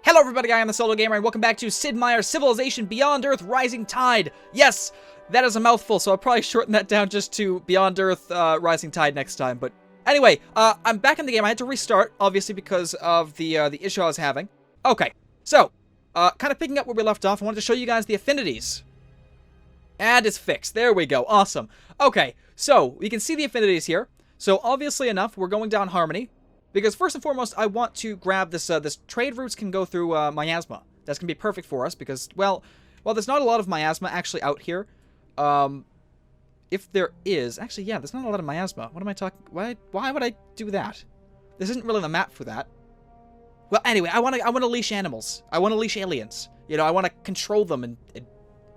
Hello everybody, I am the Solo Gamer, and welcome back to Sid Meier's Civilization Beyond Earth Rising Tide. Yes, that is a mouthful, so I'll probably shorten that down just to Beyond Earth Rising Tide next time. But anyway, I'm back in the game. I had to restart, obviously, because of the issue I was having. Okay, so, kind of picking up where we left off, I wanted to show you guys the affinities. And it's fixed. There we go. Awesome. Okay, so, we can see the affinities here. So, obviously enough, we're going down Harmony. Because first and foremost, I want to grab this, this trade routes can go through miasma. That's going to be perfect for us because, well, there's not a lot of miasma actually out here. If there is, actually, yeah, there's not a lot of miasma. What am I talking, why would I do that? This isn't really the map for that. Well, anyway, I want to leash animals. I want to leash aliens. You know, I want to control them and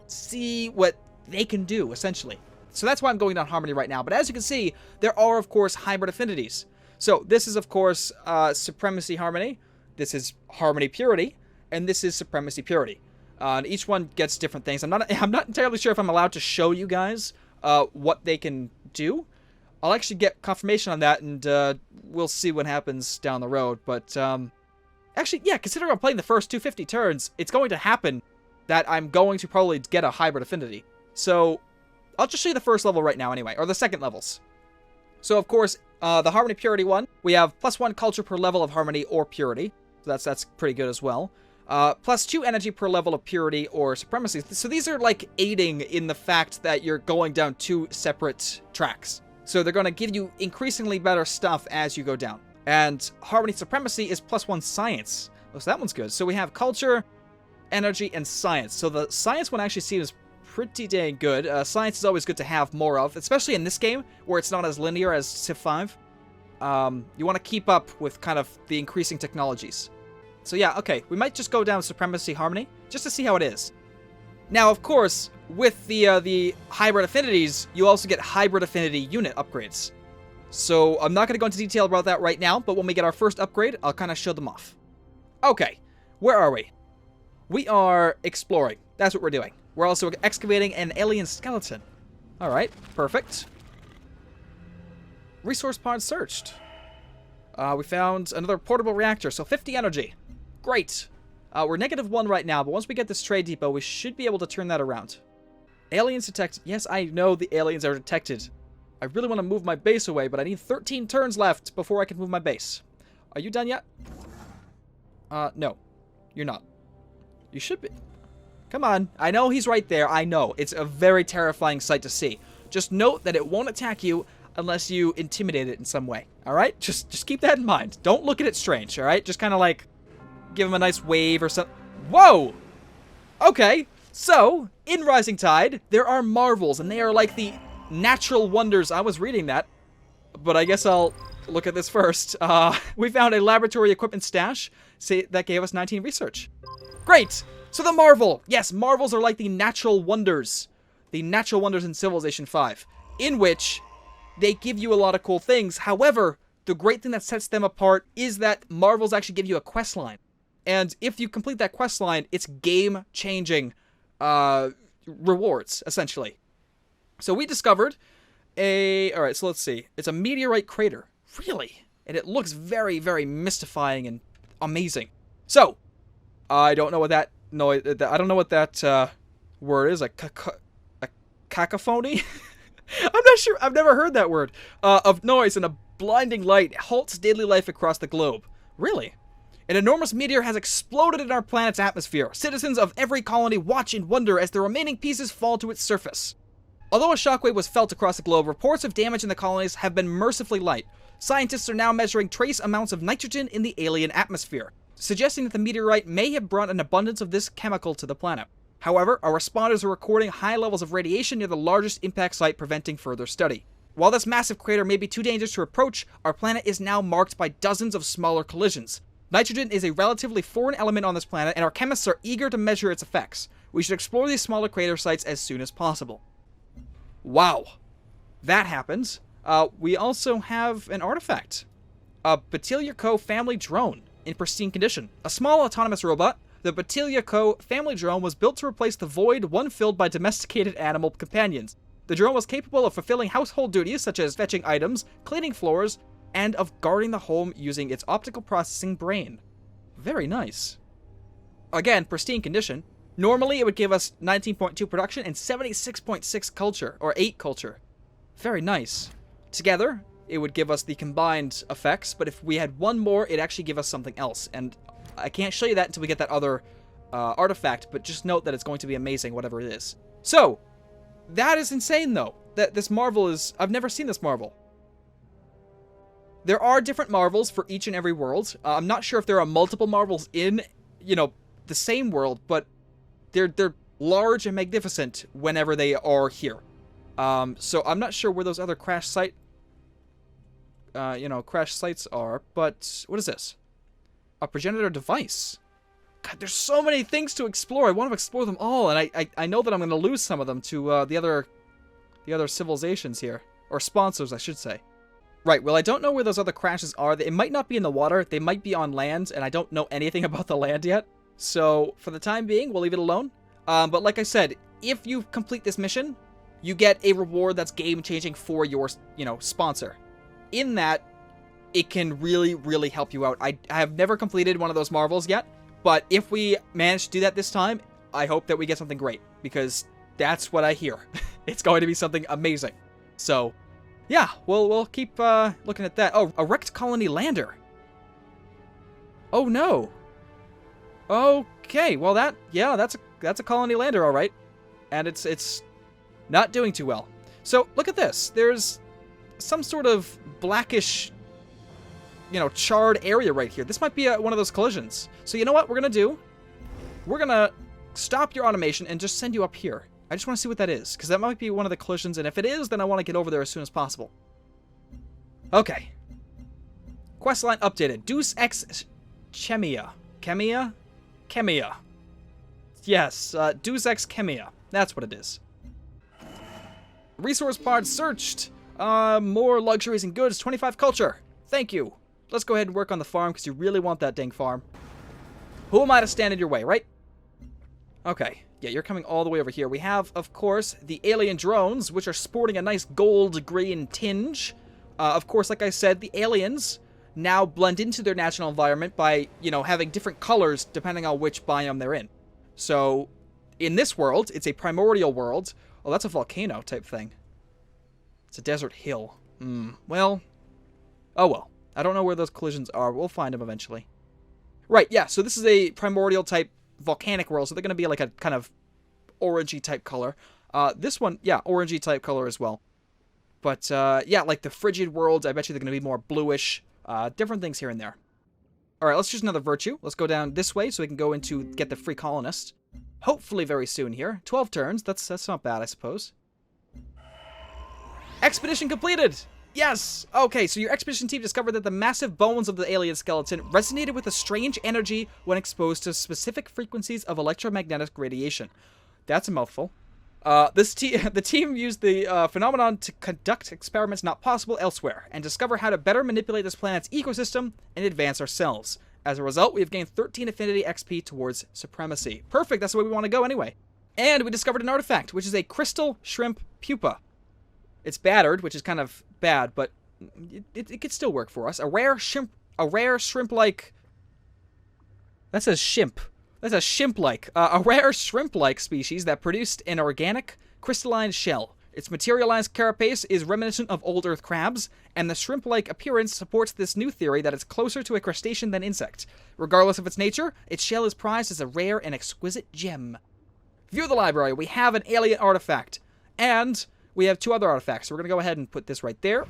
see what they can do, essentially. So that's why I'm going down Harmony right now. But as you can see, there are, of course, hybrid affinities. So this is, of course, Supremacy Harmony, this is Harmony Purity, and this is Supremacy Purity. And each one gets different things. I'm not entirely sure if I'm allowed to show you guys what they can do. I'll actually get confirmation on that, and we'll see what happens down the road. But actually, yeah, considering I'm playing the first 250 turns, it's going to happen that I'm going to probably get a hybrid affinity. So I'll just show you the first level right now anyway, or the second levels. So, of course, the Harmony Purity one, we have +1 culture per level of Harmony or Purity. So that's pretty good as well. +2 energy per level of Purity or Supremacy. So these are like aiding in the fact that you're going down 2 separate tracks. So they're going to give you increasingly better stuff as you go down. And Harmony Supremacy is +1 science. Oh, so that one's good. So we have culture, energy, and science. So the science one actually seems pretty dang good. Science is always good to have more of, especially in this game, where it's not as linear as Civ 5. You want to keep up with kind of the increasing technologies. So yeah, okay, we might just go down Supremacy Harmony, just to see how it is. Now, of course, with the hybrid affinities, you also get hybrid affinity unit upgrades. So I'm not going to go into detail about that right now, but when we get our first upgrade, I'll kind of show them off. Okay, where are we? We are exploring. That's what we're doing. We're also excavating an alien skeleton. Alright, perfect. Resource pod searched. We found another portable reactor, so 50 energy. Great. We're -1 right now, but once we get this trade depot, we should be able to turn that around. Aliens detected. Yes, I know the aliens are detected. I really want to move my base away, but I need 13 turns left before I can move my base. Are you done yet? No. You're not. You should be. Come on. I know he's right there. I know. It's a very terrifying sight to see. Just note that it won't attack you unless you intimidate it in some way. Alright? Just keep that in mind. Don't look at it strange, alright? Just kind of like give him a nice wave or something. Whoa! Okay. So, in Rising Tide, there are marvels, and they are like the natural wonders. I was reading that, but I guess I'll look at this first. We found a laboratory equipment stash that gave us 19 research. Great! So the marvel, yes, marvels are like the natural wonders in Civilization 5, in which they give you a lot of cool things. However, the great thing that sets them apart is that marvels actually give you a quest line. And if you complete that quest line, it's game-changing rewards, essentially. So we discovered alright, so let's see. It's a meteorite crater. Really? And it looks very, very mystifying and amazing. So, I don't know what that noise. I don't know what that word is. A cacophony. I'm not sure. I've never heard that word. Of noise and a blinding light halts daily life across the globe. Really? An enormous meteor has exploded in our planet's atmosphere. Citizens of every colony watch in wonder as the remaining pieces fall to its surface. Although a shockwave was felt across the globe, reports of damage in the colonies have been mercifully light. Scientists are now measuring trace amounts of nitrogen in the alien atmosphere, suggesting that the meteorite may have brought an abundance of this chemical to the planet. However, our responders are recording high levels of radiation near the largest impact site, preventing further study. While this massive crater may be too dangerous to approach, our planet is now marked by dozens of smaller collisions. Nitrogen is a relatively foreign element on this planet, and our chemists are eager to measure its effects. We should explore these smaller crater sites as soon as possible. Wow. That happens. We also have an artifact. A Batilia Co. family drone in pristine condition. A small autonomous robot, the Batilia Co. family drone was built to replace the void one filled by domesticated animal companions. The drone was capable of fulfilling household duties such as fetching items, cleaning floors, and of guarding the home using its optical processing brain. Very nice. Again, pristine condition. Normally, it would give us 19.2 production and 76.6 culture, or 8 culture. Very nice. Together, it would give us the combined effects, but if we had one more, it'd actually give us something else. And I can't show you that until we get that other artifact, but just note that it's going to be amazing, whatever it is. So, that is insane, though. That this marvel is... I've never seen this marvel. There are different marvels for each and every world. I'm not sure if there are multiple marvels in, you know, the same world, but they're large and magnificent whenever they are here. So I'm not sure where those other crash sites are, but what is this? A progenitor device. God, there's so many things to explore. I want to explore them all, and I know that I'm going to lose some of them to the other civilizations here, or sponsors, I should say. Right, well, I don't know where those other crashes are. It might not be in the water. They might be on land, and I don't know anything about the land yet. So, for the time being, we'll leave it alone. But like I said, if you complete this mission, you get a reward that's game-changing for your, sponsor. In that, it can really, really help you out. I have never completed one of those marvels yet, but if we manage to do that this time, I hope that we get something great, because that's what I hear. It's going to be something amazing. So... yeah, we'll keep looking at that. Oh, a wrecked colony lander. Oh no. Okay, well that's a colony lander, all right, and it's not doing too well. So look at this. There's some sort of blackish, charred area right here. This might be one of those collisions. So you know what we're gonna do? We're gonna stop your automation and just send you up here. I just want to see what that is, because that might be one of the collisions, and if it is, then I want to get over there as soon as possible. Okay. Questline updated. Deus Ex Chemia. Chemia. Yes, Deus Ex Chemia. That's what it is. Resource pod searched. More luxuries and goods. 25 culture. Thank you. Let's go ahead and work on the farm, because you really want that dang farm. Who am I to stand in your way, right? Okay. Yeah, you're coming all the way over here. We have, of course, the alien drones, which are sporting a nice gold-green tinge. Of course, like I said, the aliens now blend into their natural environment by, having different colors depending on which biome they're in. So, in this world, it's a primordial world. Oh, that's a volcano type thing. It's a desert hill. Well. Oh, well. I don't know where those collisions are. We'll find them eventually. Right, yeah, so this is a primordial type volcanic world, so they're going to be like a kind of orangey type color. This one, yeah, orangey type color as well. But, yeah, like the frigid worlds, I bet you they're going to be more bluish. Different things here and there. Alright, let's choose another virtue. Let's go down this way so we can go into get the free colonist. Hopefully very soon here. 12 turns, that's not bad, I suppose. Expedition completed! Yes! Okay, so your expedition team discovered that the massive bones of the alien skeleton resonated with a strange energy when exposed to specific frequencies of electromagnetic radiation. That's a mouthful. The team used the phenomenon to conduct experiments not possible elsewhere, and discover how to better manipulate this planet's ecosystem and advance ourselves. As a result, we have gained 13 affinity XP towards supremacy. Perfect, that's the way we want to go anyway. And we discovered an artifact, which is a crystal shrimp pupa. It's battered, which is kind of bad, but it could still work for us. A rare shrimp-like... That says shimp. That's a shimp-like. A rare shrimp-like species that produced an organic, crystalline shell. Its materialized carapace is reminiscent of old Earth crabs, and the shrimp-like appearance supports this new theory that it's closer to a crustacean than insect. Regardless of its nature, its shell is prized as a rare and exquisite gem. View the library. We have an alien artifact. And we have 2 other artifacts. So we're going to go ahead and put this right there.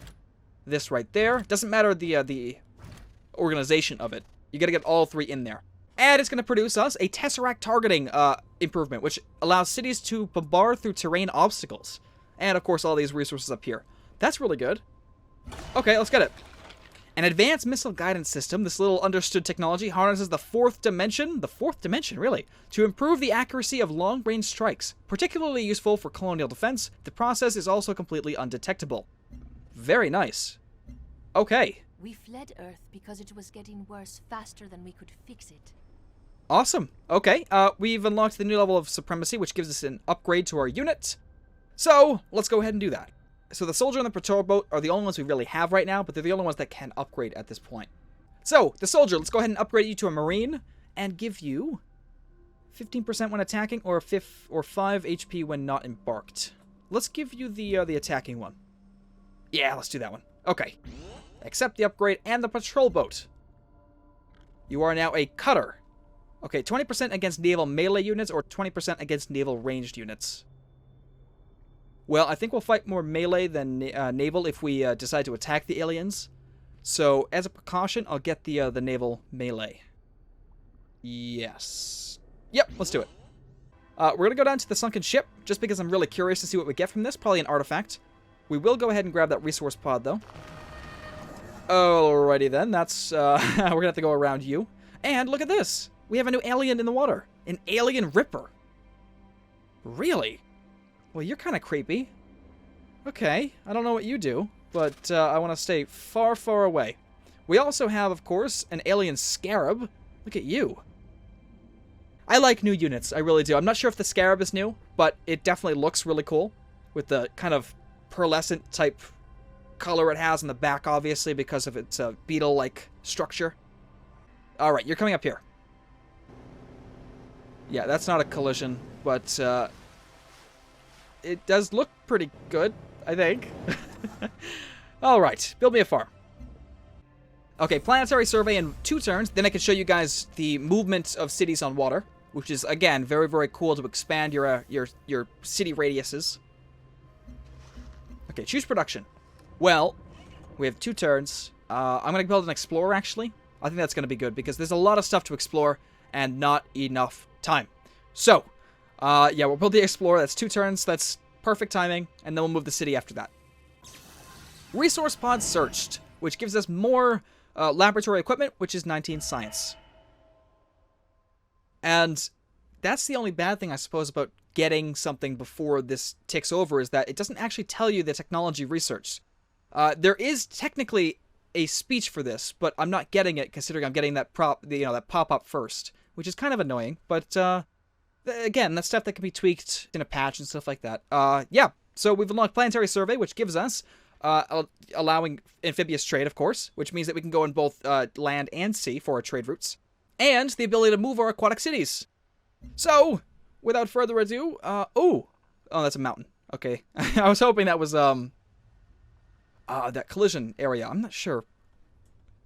This right there. Doesn't matter the organization of it. You got to get all 3 in there. And it's going to produce us a Tesseract targeting improvement, which allows cities to bombard through terrain obstacles. And, of course, all these resources up here. That's really good. Okay, let's get it. An advanced missile guidance system, this little understood technology, harnesses the 4th dimension, really, to improve the accuracy of long-range strikes. Particularly useful for colonial defense, the process is also completely undetectable. Very nice. Okay. We fled Earth because it was getting worse faster than we could fix it. Awesome. Okay, we've unlocked the new level of supremacy, which gives us an upgrade to our unit. So, let's go ahead and do that. So the soldier and the patrol boat are the only ones we really have right now, but they're the only ones that can upgrade at this point. So, the soldier, let's go ahead and upgrade you to a marine, and give you 15% when attacking, or 5 HP when not embarked. Let's give you the attacking one. Yeah, let's do that one. Okay. Accept the upgrade and the patrol boat. You are now a cutter. Okay, 20% against naval melee units or 20% against naval ranged units. Well, I think we'll fight more melee than naval if we decide to attack the aliens. So, as a precaution, I'll get the naval melee. Yes. Yep, let's do it. We're going to go down to the sunken ship, just because I'm really curious to see what we get from this. Probably an artifact. We will go ahead and grab that resource pod, though. Alrighty then, that's, we're going to have to go around you. And look at this! We have a new alien in the water. An alien ripper. Really? Well, you're kind of creepy. Okay, I don't know what you do, but I want to stay far, far away. We also have, of course, an alien scarab. Look at you. I like new units, I really do. I'm not sure if the scarab is new, but it definitely looks really cool. With the kind of pearlescent type color it has on the back, obviously, because of its beetle-like structure. Alright, you're coming up here. Yeah, that's not a collision, but it does look pretty good, I think. Alright, build me a farm. Okay, planetary survey in 2 turns. Then I can show you guys the movement of cities on water, which is, again, very, very cool to expand your city radiuses. Okay, choose production. Well, we have 2 turns. I'm going to build an explorer, actually. I think that's going to be good, because there's a lot of stuff to explore and not enough time. So, yeah, we'll build the explorer. That's 2 turns. That's perfect timing, and then we'll move the city after that. Resource pod searched, which gives us more laboratory equipment, which is 19 science. And that's the only bad thing, I suppose, about getting something before this ticks over, is that it doesn't actually tell you the technology research. There is technically a speech for this, but I'm not getting it, considering I'm getting that that pop-up first, which is kind of annoying. But again, that's stuff that can be tweaked in a patch and stuff like that. Yeah, so we've unlocked planetary survey, which gives us allowing amphibious trade, of course, which means that we can go in both land and sea for our trade routes, and the ability to move our aquatic cities. So, without further ado, oh, that's a mountain. Okay, I was hoping that was that collision area. I'm not sure.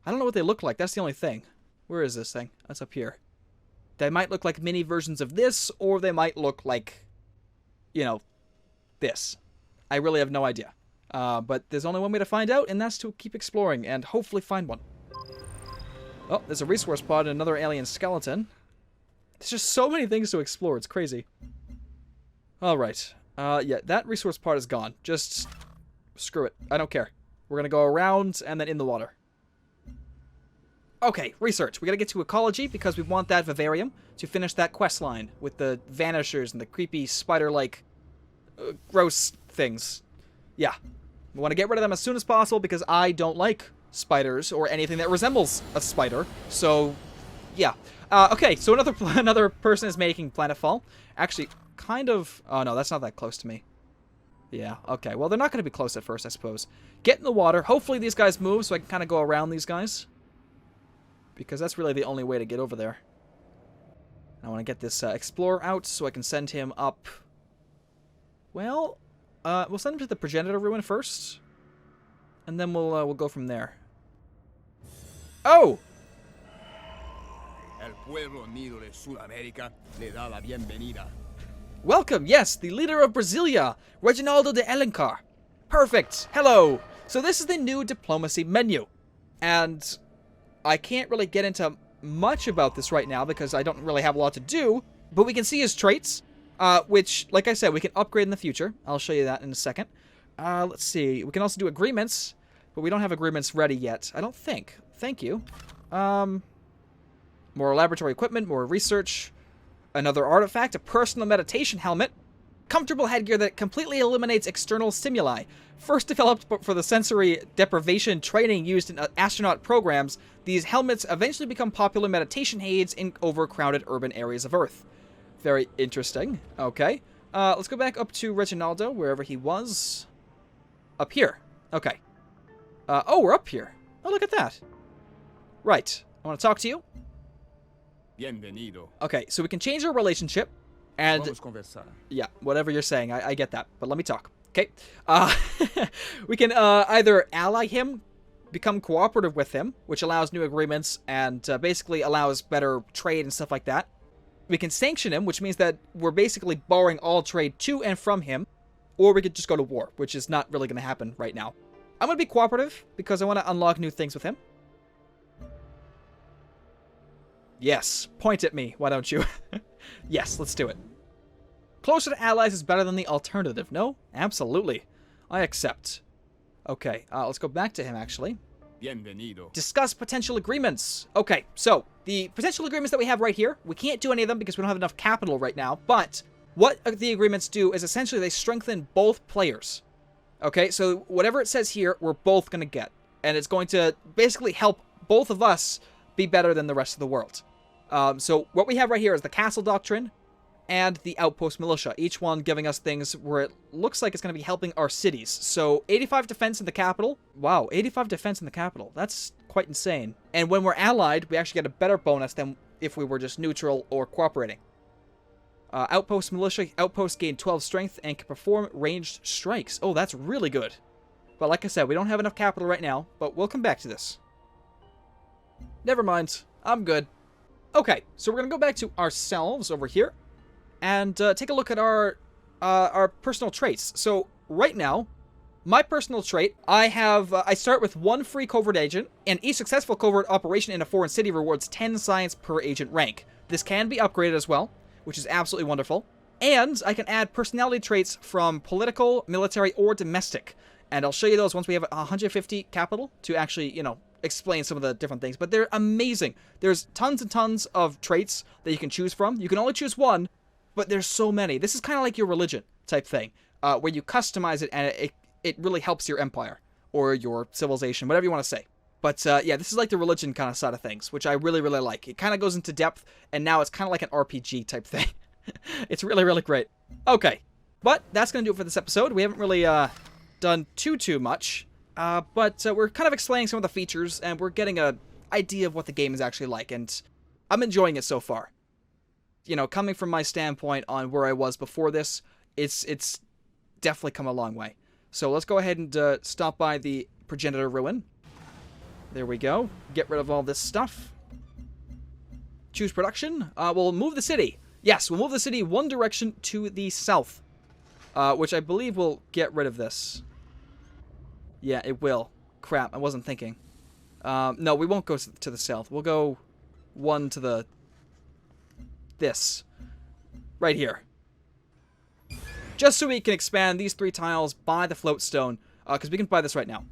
I don't know what they look like. That's the only thing. Where is this thing? That's up here. They might look like mini versions of this, or they might look like, you know, this. I really have no idea. But there's only one way to find out, and that's to keep exploring and hopefully find one. Oh, there's a resource pod and another alien skeleton. There's just so many things to explore. It's crazy. Alright. Yeah, that resource pod is gone. Just screw it. I don't care. We're gonna go around and then in the water. Okay, research. We gotta get to ecology because we want that vivarium to finish that quest line with the vanishers and the creepy spider-like gross things. Yeah. We want to get rid of them as soon as possible because I don't like spiders or anything that resembles a spider. So, yeah. Okay, so another person is making planetfall. Actually, kind of... Oh, no, that's not that close to me. Yeah, okay. Well, they're not going to be close at first, I suppose. Get in the water. Hopefully these guys move so I can kind of go around these guys. Because that's really the only way to get over there. I want to get this explorer out so I can send him up... Well... we'll send him to the progenitor ruin first, and then we'll go from there. Oh! El pueblo unido de Sudamérica le da la bienvenida. Welcome, yes, the leader of Brasilia, Reginaldo de Alencar. Perfect. Hello. So this is the new diplomacy menu, and I can't really get into much about this right now because I don't really have a lot to do. But we can see his traits. Which, like I said, we can upgrade in the future. I'll show you that in a second. Let's see. We can also do agreements, but we don't have agreements ready yet. I don't think. Thank you. More laboratory equipment, more research, another artifact, a personal meditation helmet, comfortable headgear that completely eliminates external stimuli. First developed for the sensory deprivation training used in astronaut programs, these helmets eventually become popular meditation aids in overcrowded urban areas of Earth. Very interesting. Okay. Let's go back up to Reginaldo, wherever he was. Up here. Okay. Oh, we're up here. Oh, look at that. Right. I want to talk to you. Bienvenido. Okay, so we can change our relationship. And Vamos conversar. yeah, whatever you're saying, I get that. But let me talk. Okay. We can either ally him, become cooperative with him, which allows new agreements and basically allows better trade and stuff like that. We can sanction him, which means that we're basically barring all trade to and from him. Or we could just go to war, which is not really going to happen right now. I'm going to be cooperative because I want to unlock new things with him. Yes, point at me, why don't you? Yes, let's do it. Closer to allies is better than the alternative, no? Absolutely. I accept. Okay, let's go back to him, actually. Bienvenido. Discuss potential agreements. Okay, so the potential agreements that we have right here, we can't do any of them because we don't have enough capital right now, but what the agreements do is essentially they strengthen both players. Okay, so whatever it says here, we're both going to get, and it's going to basically help both of us be better than the rest of the world. So what we have right here is the Castle Doctrine and the Outpost Militia, each one giving us things where it looks like it's going to be helping our cities. So 85 defense in the capital. Wow, 85 defense in the capital. That's quite insane. And when we're allied, we actually get a better bonus than if we were just neutral or cooperating. Outpost Militia, Outpost gain 12 strength and can perform ranged strikes. Oh, that's really good. But like I said, we don't have enough capital right now, but we'll come back to this. Never mind. I'm good. Okay, so we're going to go back to ourselves over here and take a look at our personal traits. So right now, my personal trait, I start with 1 free covert agent, and each successful covert operation in a foreign city rewards 10 science per agent rank. This can be upgraded as well, which is absolutely wonderful. And I can add personality traits from political, military, or domestic. And I'll show you those once we have 150 capital to actually, you know, explain some of the different things, but they're amazing. There's tons and tons of traits that you can choose from. You can only choose one, but there's so many. This is kind of like your religion type thing, where you customize it and it really helps your empire or your civilization, whatever you want to say. But yeah, this is like the religion kind of side of things, which I really, really like. It kind of goes into depth, and now it's kind of like an RPG type thing. It's really, really great. Okay, but that's going to do it for this episode. We haven't really done too much. But we're kind of explaining some of the features, and we're getting an idea of what the game is actually like, and I'm enjoying it so far. You know, coming from my standpoint on where I was before this, it's definitely come a long way. So let's go ahead and stop by the Progenitor Ruin. There we go. Get rid of all this stuff. Choose production. We'll move the city. Yes, we'll move the city one direction to the south, which I believe will get rid of this. Yeah, it will. Crap, I wasn't thinking. No, we won't go to the south. We'll go one to this. Right here. Just so we can expand these 3 tiles by the float stone, because we can buy this right now.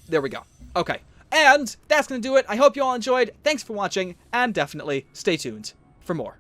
There we go. Okay, and that's going to do it. I hope you all enjoyed. Thanks for watching, and definitely stay tuned for more.